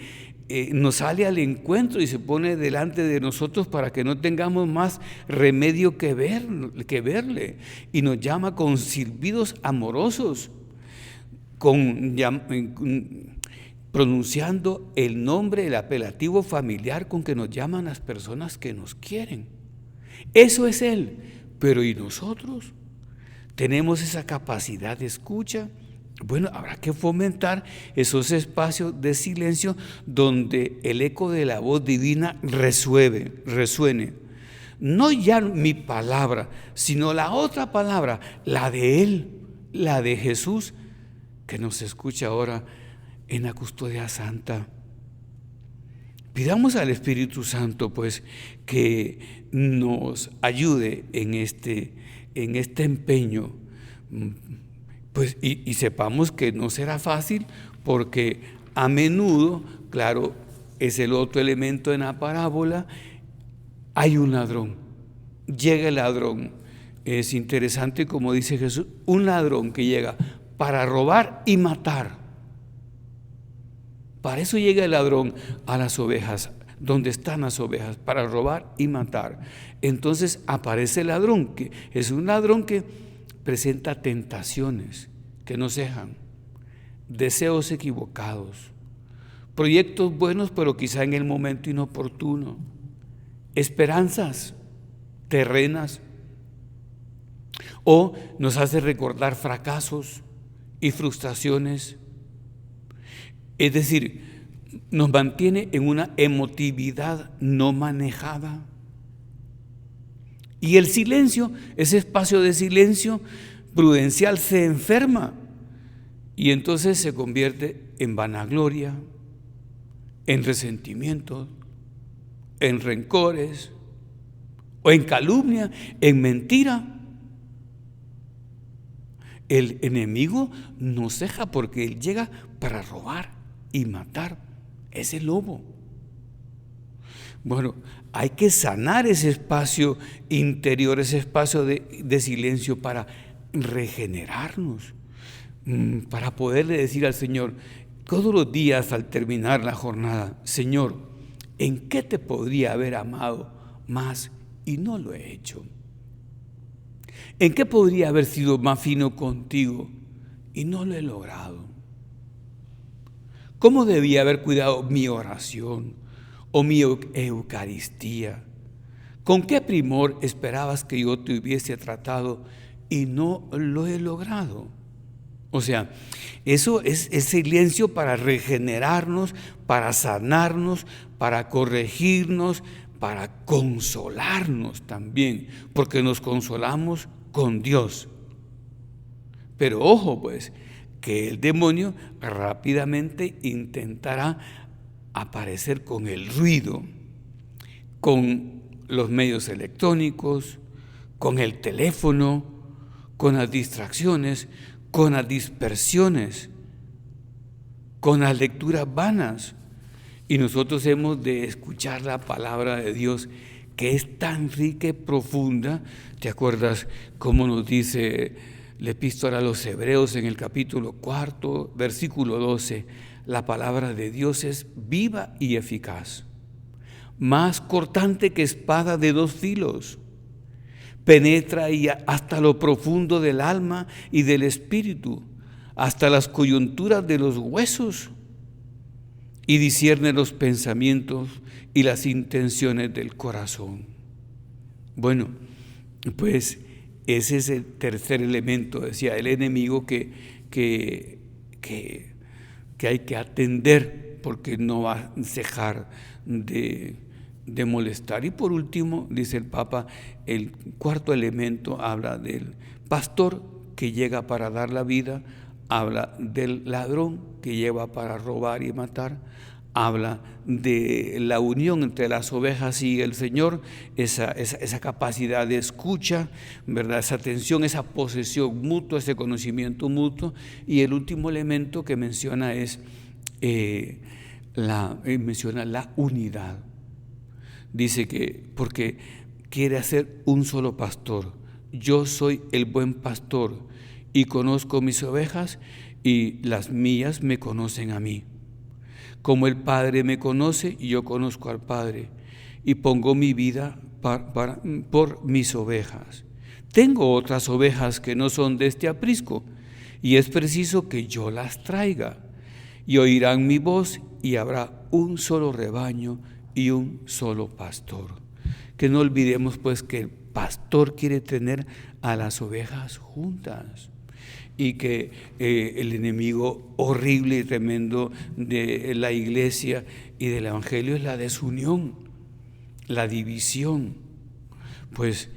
nos sale al encuentro y se pone delante de nosotros para que no tengamos más remedio que verle, y nos llama con silbidos amorosos, pronunciando el nombre, el apelativo familiar con que nos llaman las personas que nos quieren. Eso es Él. Pero ¿y nosotros? ¿Tenemos esa capacidad de escucha? Bueno, habrá que fomentar esos espacios de silencio donde el eco de la voz divina resuene. No ya mi palabra, sino la otra palabra, la de Él, la de Jesús, que nos escucha ahora en la custodia santa. Pidamos al Espíritu Santo, pues, que nos ayude en este empeño. Pues, y sepamos que no será fácil, porque a menudo, claro, es el otro elemento en la parábola, hay un ladrón, llega el ladrón. Es interesante como dice Jesús, un ladrón que llega para robar y matar. Para eso llega el ladrón a las ovejas, donde están las ovejas, para robar y matar. Entonces aparece el ladrón, que es un ladrón que presenta tentaciones que nos dejan, deseos equivocados, proyectos buenos pero quizá en el momento inoportuno, esperanzas terrenas, o nos hace recordar fracasos y frustraciones. Es decir, nos mantiene en una emotividad no manejada. Y el silencio, ese espacio de silencio prudencial, se enferma y entonces se convierte en vanagloria, en resentimientos, en rencores o en calumnia, en mentira. El enemigo nos deja porque él llega para robar y matar. Es el lobo. Bueno, hay que sanar ese espacio interior, ese espacio de silencio para regenerarnos, para poderle decir al Señor todos los días al terminar la jornada: Señor, ¿en qué te podría haber amado más y no lo he hecho? ¿En qué podría haber sido más fino contigo y no lo he logrado? ¿Cómo debía haber cuidado mi oración o mi Eucaristía? ¿Con qué primor esperabas que yo te hubiese tratado y no lo he logrado? O sea, eso es silencio para regenerarnos, para sanarnos, para corregirnos, para consolarnos también, porque nos consolamos con Dios. Pero ojo, pues, que el demonio rápidamente intentará aparecer con el ruido, con los medios electrónicos, con el teléfono, con las distracciones, con las dispersiones, con las lecturas vanas. Y nosotros hemos de escuchar la palabra de Dios, que es tan rica y profunda. ¿Te acuerdas cómo nos dice la epístola a los Hebreos en el capítulo 4, versículo 12? La palabra de Dios es viva y eficaz, más cortante que espada de dos filos, penetra hasta lo profundo del alma y del espíritu, hasta las coyunturas de los huesos, y discierne los pensamientos y las intenciones del corazón. Bueno, pues ese es el tercer elemento, decía el enemigo, que hay que atender, porque no va a cejar de molestar. Y por último, dice el Papa, el cuarto elemento habla del pastor que llega para dar la vida, habla del ladrón que lleva para robar y matar, habla de la unión entre las ovejas y el Señor, esa capacidad de escucha, ¿verdad? Esa atención, esa posesión mutua, ese conocimiento mutuo. Y el último elemento que menciona es menciona la unidad. Dice que porque quiere hacer un solo pastor. Yo soy el buen pastor y conozco mis ovejas y las mías me conocen a mí. Como el Padre me conoce y yo conozco al Padre y pongo mi vida por mis ovejas. Tengo otras ovejas que no son de este aprisco y es preciso que yo las traiga y oirán mi voz y habrá un solo rebaño y un solo pastor. Que no olvidemos pues que el pastor quiere tener a las ovejas juntas y que el enemigo horrible y tremendo de la iglesia y del evangelio es la desunión, la división. Pues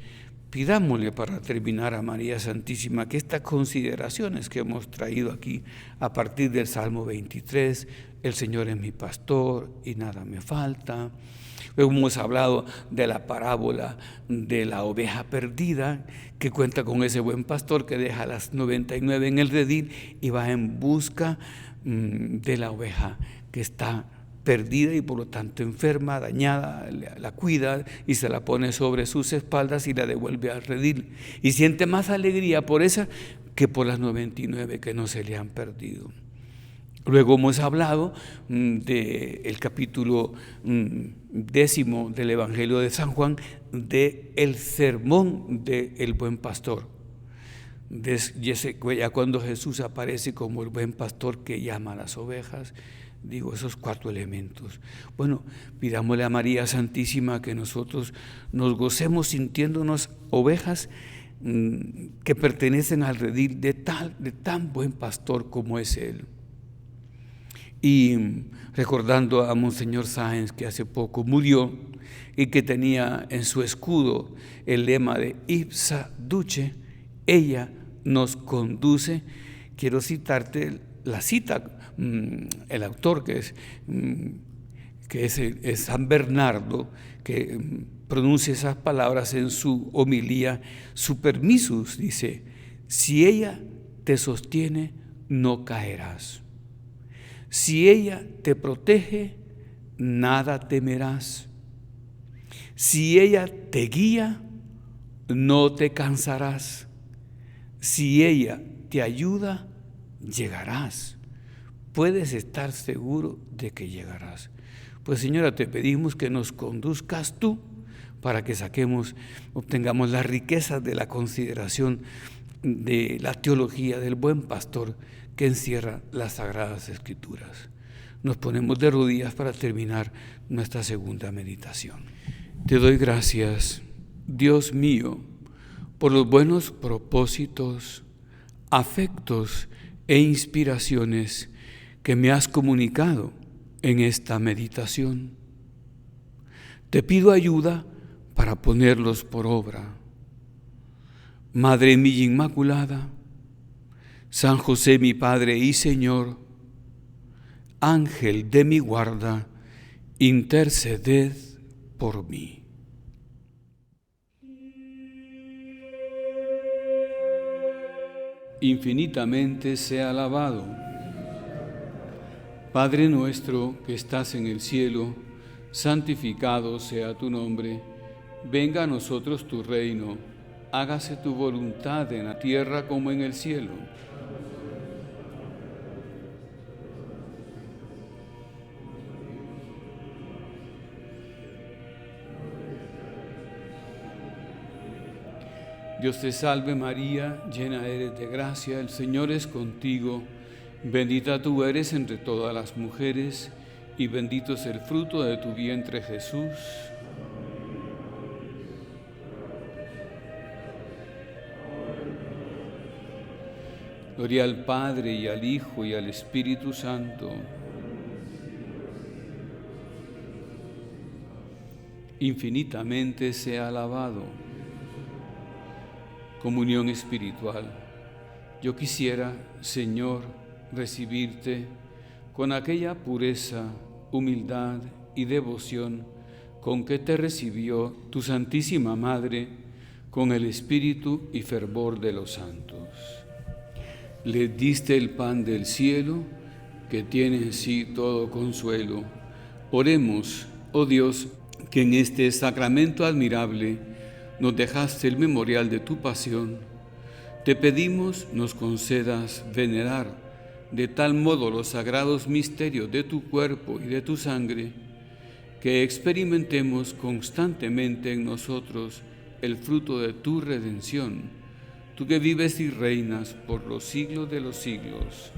pidámosle para terminar a María Santísima que estas consideraciones que hemos traído aquí a partir del Salmo 23, el Señor es mi pastor y nada me falta. Luego hemos hablado de la parábola de la oveja perdida, que cuenta con ese buen pastor que deja las 99 en el redil y va en busca de la oveja que está perdida y por lo tanto enferma, dañada, la cuida y se la pone sobre sus espaldas y la devuelve al redil. Y siente más alegría por esa que por las 99 que no se le han perdido. Luego hemos hablado del capítulo 10 del Evangelio de San Juan, del sermón del buen pastor. Ya cuando Jesús aparece como el buen pastor que llama a las ovejas, digo, esos 4 elementos. Bueno, pidámosle a María Santísima que nosotros nos gocemos sintiéndonos ovejas que pertenecen al redil de tan buen pastor como es Él. Y recordando a Monseñor Sáenz, que hace poco murió y que tenía en su escudo el lema de Ipsa Duce, ella nos conduce. Quiero citarte la cita, el autor que es San Bernardo, que pronuncia esas palabras en su homilía Super Missus, dice: si ella te sostiene, no caerás. Si ella te protege, nada temerás. Si ella te guía, no te cansarás. Si ella te ayuda, llegarás. Puedes estar seguro de que llegarás. Pues Señora, te pedimos que nos conduzcas tú para que obtengamos las riquezas de la consideración de la teología del buen pastor que encierra las Sagradas Escrituras. Nos ponemos de rodillas para terminar nuestra segunda meditación. Te doy gracias, Dios mío, por los buenos propósitos, afectos e inspiraciones que me has comunicado en esta meditación. Te pido ayuda para ponerlos por obra. Madre mía Inmaculada, San José mi Padre y Señor, Ángel de mi guarda, interceded por mí. Infinitamente sea alabado, Padre nuestro que estás en el cielo, santificado sea tu nombre, venga a nosotros tu reino, hágase tu voluntad en la tierra como en el cielo. Dios te salve María, llena eres de gracia, el Señor es contigo, bendita tú eres entre todas las mujeres, y bendito es el fruto de tu vientre Jesús. Gloria al Padre, y al Hijo, y al Espíritu Santo. Infinitamente sea alabado. Comunión espiritual. Yo quisiera, Señor, recibirte con aquella pureza, humildad y devoción con que te recibió tu Santísima Madre, con el espíritu y fervor de los santos. Les diste el pan del cielo, que tiene en sí todo consuelo. Oremos, oh Dios, que en este sacramento admirable nos dejaste el memorial de tu pasión. Te pedimos nos concedas venerar de tal modo los sagrados misterios de tu cuerpo y de tu sangre, que experimentemos constantemente en nosotros el fruto de tu redención, tú que vives y reinas por los siglos de los siglos.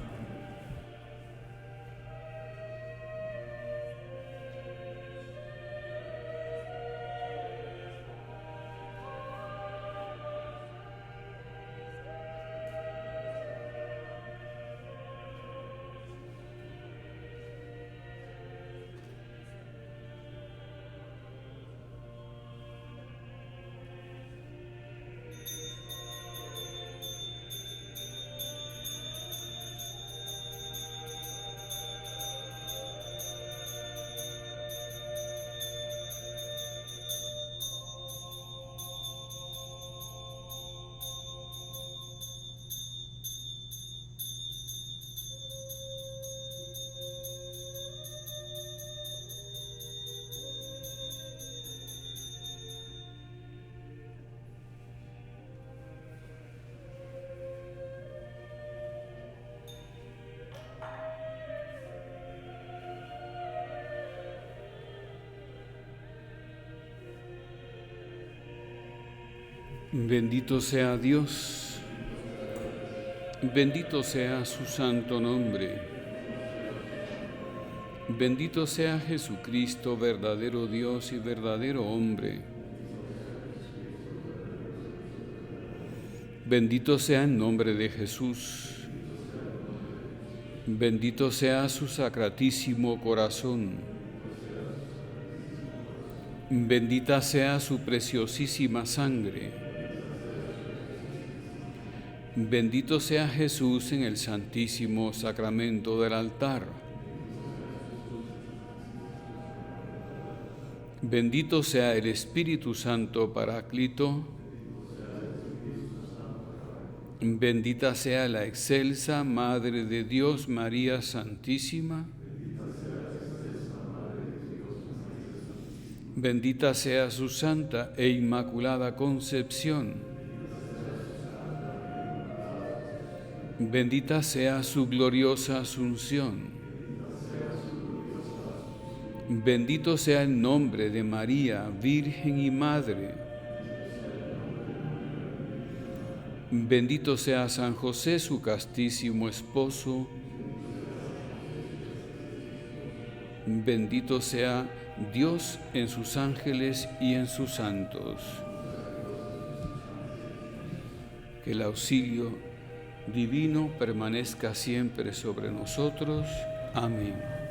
Bendito sea Dios, bendito sea su santo nombre, bendito sea Jesucristo, verdadero Dios y verdadero hombre. Bendito sea el nombre de Jesús, bendito sea su sacratísimo corazón, bendita sea su preciosísima sangre. Bendito sea Jesús en el santísimo sacramento del altar. Bendito sea el Espíritu Santo Paráclito. Bendita sea la excelsa Madre de Dios, María Santísima. Bendita sea su santa e inmaculada concepción. Bendita sea su gloriosa asunción. Bendito sea el nombre de María, Virgen y Madre. Bendito sea San José, su castísimo esposo. Bendito sea Dios en sus ángeles y en sus santos. Que el auxilio divino permanezca siempre sobre nosotros. Amén.